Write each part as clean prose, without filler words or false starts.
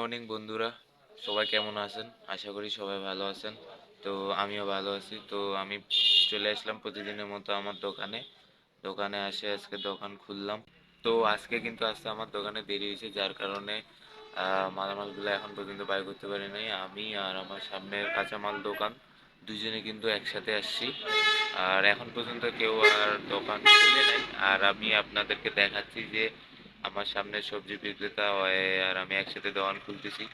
Morning বন্ধুরা, সবাই কেমন আছেন? আশা করি সবাই ভালো আছেন। তো আমিও ভালো আছি। তো আমি চলে আসলাম প্রতিদিনের মতো আমার দোকানে। দোকানে আসে আজকে দোকান খুললাম। তো আজকে কিন্তু আসতে আমার দোকানে দেরি হয়েছে, যার কারণে মালামালগুলো এখন পর্যন্ত বাইর করতে পারি নাই। আমি আর আমার সামনের কাঁচামাল দোকান দুজনে কিন্তু একসাথে আসছি। আর এখন পর্যন্ত কেউ আর দোকান খুলে নাই। আর আমি আপনাদেরকে দেখাচ্ছি যে আমার সামনে সবজি বিক্রেতা হয় আর আমি একসাথে দোকান খুলতেছি।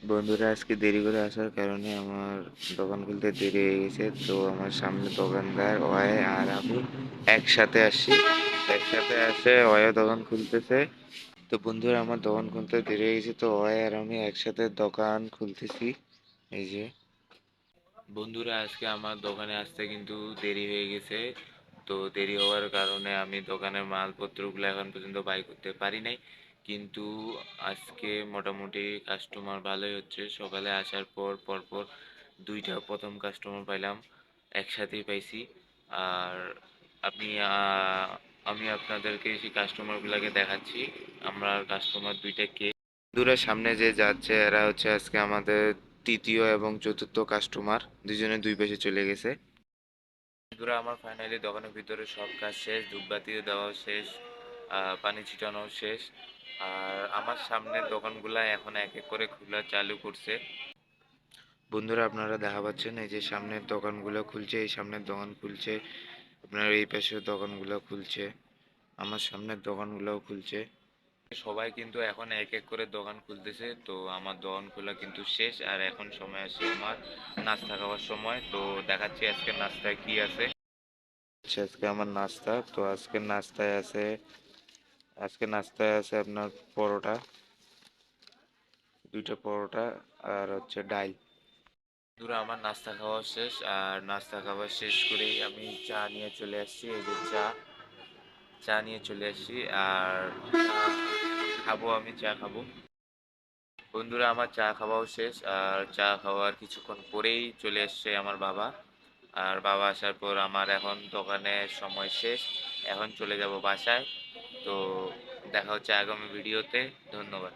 বন্ধুরা আজকে দেরি করে আসার কারণে আমার দোকান খুলতে দেরি হয়ে গেছে। তো আমার সামনে দোকানদার হয় আর আমি একসাথে আসছি। একসাথে আসে ওয়ও দোকান খুলতেছে। তো বন্ধুরা আমার দোকান খুলতে দেরি হয়ে গেছে, তো ওয় আর আমি একসাথে দোকান খুলতেছি। এই যে বন্ধুরা আজকে আমার দোকানে আসতে কিন্তু দেরি হয়ে গেছে। তো দেরি হওয়ার কারণে আমি দোকানের মালপত্রগুলো এখন পর্যন্ত বাই করতে পারি নাই। কিন্তু আজকে মোটামুটি কাস্টমার ভালোই হচ্ছে। সকালে আসার পর পরপর দুইটা প্রথম কাস্টমার পাইলাম, একসাথেই পাইছি। আর আপনি আমি আপনাদেরকে সেই কাস্টমারগুলোকে দেখাচ্ছি আমার কাস্টমার দুইটা কে। বন্ধুরা সামনে যে যাচ্ছে এরা হচ্ছে আজকে আমাদের তৃতীয় এবং চতুর্থ কাস্টমার, দুজনে দুই পাশে চলে গেছে। বন্ধুরা আমার ফাইনালি দোকানের ভিতরে সব কাজ শেষ, ধূপবাতিও দেওয়া শেষ, পানি ছিটানো শেষ। আর আমার সামনের দোকানগুলা এখন এক এক করে খোলা চালু করছে। বন্ধুরা আপনারা দেখা পাচ্ছেন এই যে সামনের দোকানগুলো খুলছে, এই সামনের দোকান খুলছে, আপনার এই পাশের দোকানগুলো খুলছে, আমার সামনের দোকানগুলোও খুলছে। সবাই কিন্তু এখন এক এক করে দোকান খুলতেছে। তো আমার দোকান খোলা কিন্তু শেষ, আর এখন সময় আছে আমার নাস্তা খাওয়ার সময়। তো দেখাচ্ছি আজকের নাস্তায় কি আছে। আচ্ছা আজকে আমার নাস্তা, তো আজকে নাস্তায় আছে আপনার পরোটা, দুইটা পরোটা আর হচ্ছে ডাল। বন্ধুরা আমার নাস্তা খাওয়া শেষ, আর নাস্তা খাওয়া শেষ করেই আমি চা নিয়ে চলে আসছি। এই যে চা, চা নিয়ে চলে আসছি। আর চা খাবো। বন্ধুরা আমার চা খাওয়াও শেষ, আর চা খাওয়ার কিছুক্ষণ পরেই চলে এসছে আমার বাবা। আর বাবা আসার পর আমার এখন দোকানের সময় শেষ, এখন চলে যাব বাসায়। তো দেখা হচ্ছে আগামী ভিডিওতে। ধন্যবাদ।